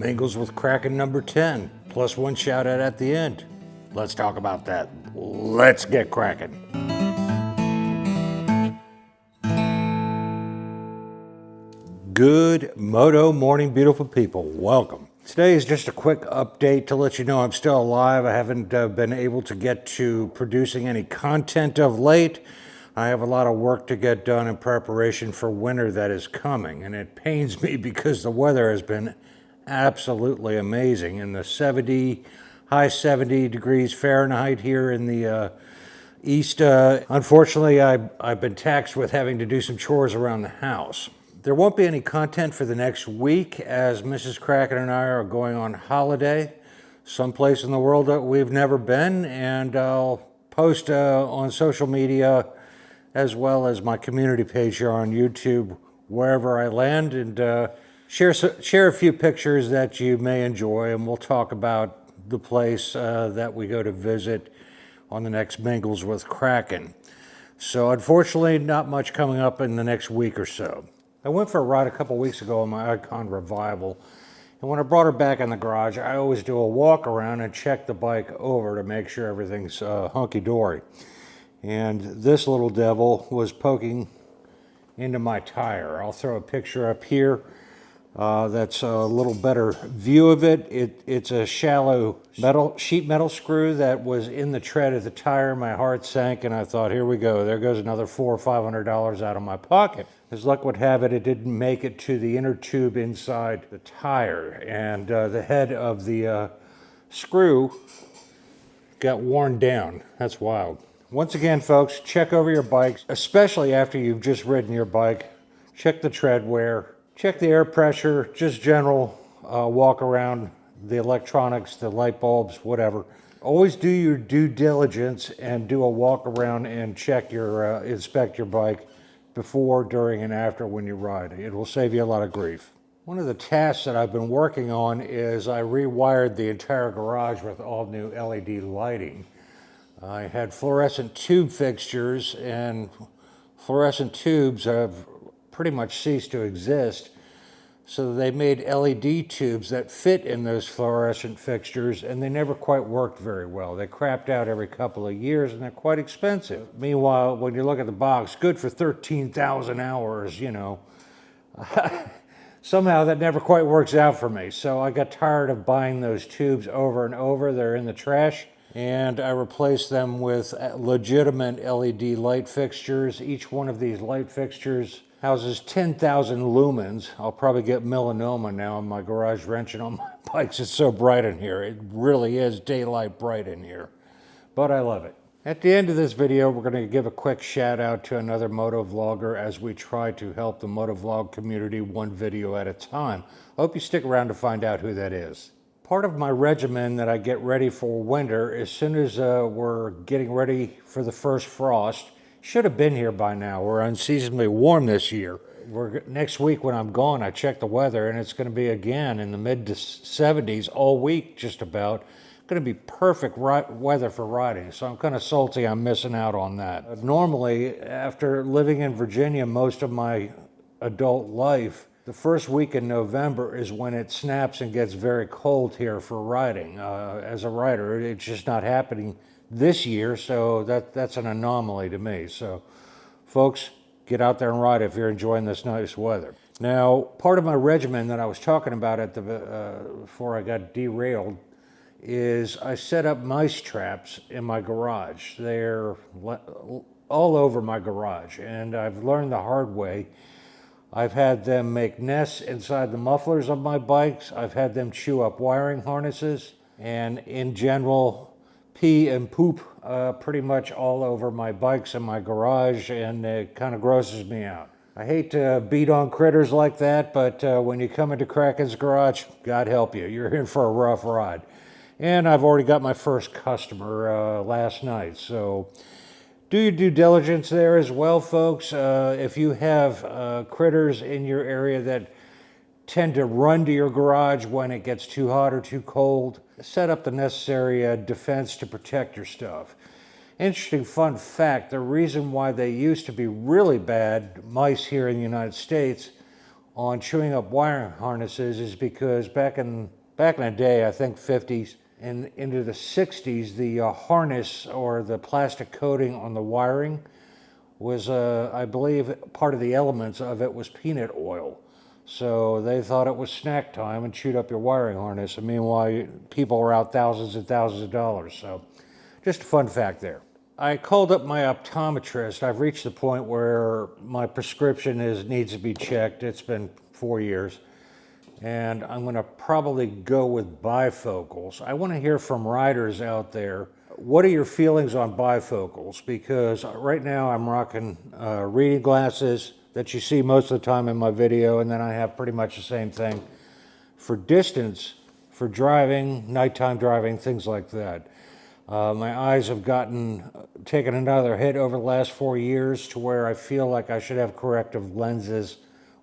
Mingles with Kraken number 10, plus one shout out at the end. Let's talk about that. Let's get cracking. Good Moto morning, beautiful people. Welcome. Today is just a quick update to let you know I'm still alive. I haven't been able to get to producing any content of late. I have a lot of work to get done in preparation for winter that is coming, and it pains me because the weather has been absolutely amazing in the high 70 degrees Fahrenheit here in the east. Unfortunately, I've been taxed with having to do some chores around the house. There won't be any content for the next week as Mrs. Kraken and I are going on holiday someplace in the world that we've never been, and I'll post on social media as well as my community page here on YouTube wherever I land, and share a few pictures that you may enjoy, and we'll talk about the place that we go to visit on the next Mingles with Kraken. So unfortunately, not much coming up in the next week or so. I went for a ride a couple weeks ago on my Icon Revival, and when I brought her back in the garage, I always do a walk around and check the bike over to make sure everything's hunky-dory. And this little devil was poking into my tire. I'll throw a picture up here. That's a little better view of it. It's a shallow sheet metal screw that was in the tread of the tire. My heart sank, and I thought, here we go. There goes another $400 or $500 out of my pocket. As luck would have it, it didn't make it to the inner tube inside the tire, and the head of the screw got worn down. That's wild. Once again, folks, check over your bikes, especially after you've just ridden your bike. Check the tread wear, check the air pressure, just general walk around, the electronics, the light bulbs, whatever. Always do your due diligence and do a walk around and check your, inspect your bike before, during, and after when you ride. It will save you a lot of grief. One of the tasks that I've been working on is I rewired the entire garage with all new LED lighting. I had fluorescent tube fixtures, and fluorescent tubes have pretty much ceased to exist. So they made LED tubes that fit in those fluorescent fixtures, and they never quite worked very well. They crapped out every couple of years, and they're quite expensive. Meanwhile, when you look at the box, good for 13,000 hours, you know. Somehow that never quite works out for me. So I got tired of buying those tubes over and over. They're in the trash. And I replaced them with legitimate LED light fixtures. Each one of these light fixtures houses 10,000 lumens. I'll probably get melanoma now in my garage wrenching on my bikes. It's so bright in here. It really is daylight bright in here, but I love it. At the end of this video, we're going to give a quick shout out to another moto vlogger as we try to help the moto vlog community one video at a time. I hope you stick around to find out who that is. Part of my regimen that I get ready for winter, as soon as we're getting ready for the first frost, should have been here by now. We're unseasonably warm this year. Next week when I'm gone, I check the weather, and it's going to be again in the mid to 70s all week, just about. Going to be perfect weather for riding, so I'm kind of salty I'm missing out on that. Normally, after living in Virginia most of my adult life, the first week in November is when it snaps and gets very cold here for riding. As a rider, it's just not happening this year, so that's an anomaly to me. So, folks, get out there and ride if you're enjoying this nice weather. Now, part of my regimen that I was talking about at before I got derailed is I set up mice traps in my garage. They're all over my garage, and I've learned the hard way. I've had them make nests inside the mufflers of my bikes. I've had them chew up wiring harnesses, and in general, pee and poop pretty much all over my bikes in my garage, and it kind of grosses me out. I hate to beat on critters like that, but when you come into Kraken's garage, God help you, you're in for a rough ride. And I've already got my first customer last night, so do your due diligence there as well, folks. If you have critters in your area that tend to run to your garage when it gets too hot or too cold, set up the necessary defense to protect your stuff. Interesting fun fact, the reason why they used to be really bad mice here in the United States on chewing up wiring harnesses is because back in the day, I think 50s and into the 60s, the harness or the plastic coating on the wiring was, I believe, part of the elements of it was peanut oil. So they thought it was snack time and chewed up your wiring harness. And meanwhile, people were out thousands and thousands of dollars. So just a fun fact there. I called up my optometrist. I've reached the point where my prescription needs to be checked. It's been 4 years. And I'm going to probably go with bifocals. I want to hear from riders out there. What are your feelings on bifocals? Because right now I'm rocking reading glasses that you see most of the time in my video, and then I have pretty much the same thing for distance, for driving, nighttime driving, things like that. My eyes have taken another hit over the last 4 years to where I feel like I should have corrective lenses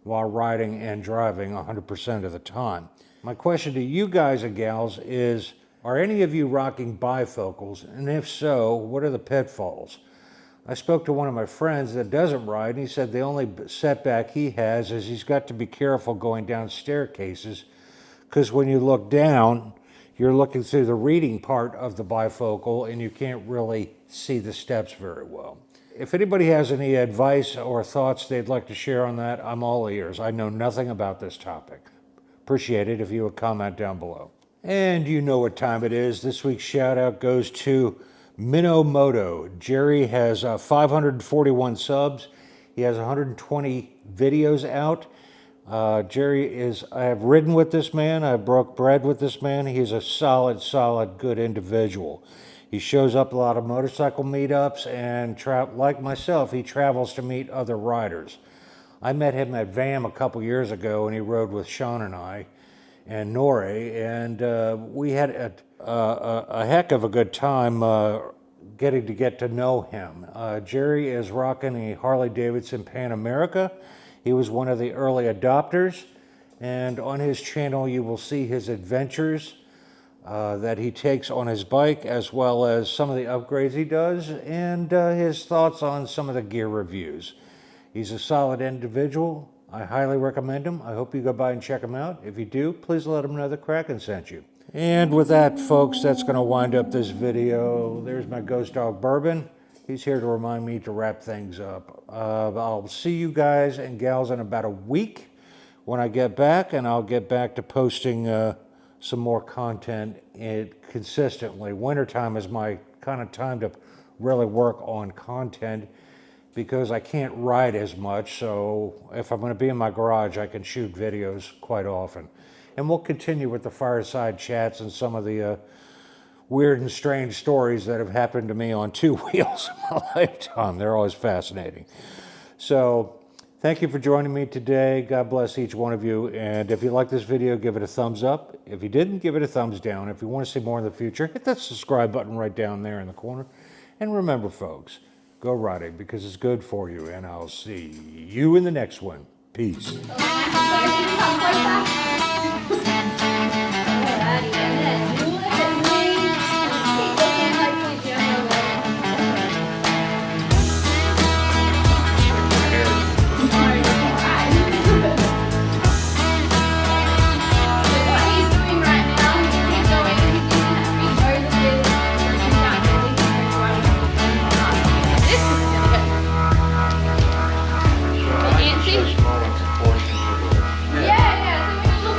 while riding and driving 100% of the time. My question to you guys and gals is, are any of you rocking bifocals? And if so, what are the pitfalls? I spoke to one of my friends that doesn't ride, and he said the only setback he has is he's got to be careful going down staircases, because when you look down, you're looking through the reading part of the bifocal and you can't really see the steps very well. If anybody has any advice or thoughts they'd like to share on that, I'm all ears. I know nothing about this topic. Appreciate it if you would comment down below. And you know what time it is. This week's shout out goes to MinnowMoto. Jerry has 541 subs. He has 120 videos out. I have ridden with this man. I broke bread with this man. He's a solid, good individual. He shows up a lot of motorcycle meetups, and like myself, he travels to meet other riders. I met him at VAM a couple years ago, and he rode with Sean and I and 𝕒𝕗𝕤, and we had a heck of a good time getting to get to know him. Jerry is rocking a Harley-Davidson Pan America. He was one of the early adopters, and on his channel you will see his adventures that he takes on his bike, as well as some of the upgrades he does, and his thoughts on some of the gear reviews. He's a solid individual. I highly recommend him. I hope you go by and check him out. If you do, please let him know that Kraken sent you. And with that, folks, that's going to wind up this video. There's my Ghost Dog Bourbon. He's here to remind me to wrap things up. I'll see you guys and gals in about a week when I get back, and I'll get back to posting some more content consistently. Wintertime is my kind of time to really work on content because I can't ride as much, so if I'm going to be in my garage, I can shoot videos quite often. And we'll continue with the fireside chats and some of the weird and strange stories that have happened to me on two wheels in my lifetime. They're always fascinating. So thank you for joining me today. God bless each one of you. And if you like this video, give it a thumbs up. If you didn't, give it a thumbs down. If you want to see more in the future, hit that subscribe button right down there in the corner. And remember, folks, go riding because it's good for you. And I'll see you in the next one. Peace. Yeah, so when you look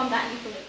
on that ukulele.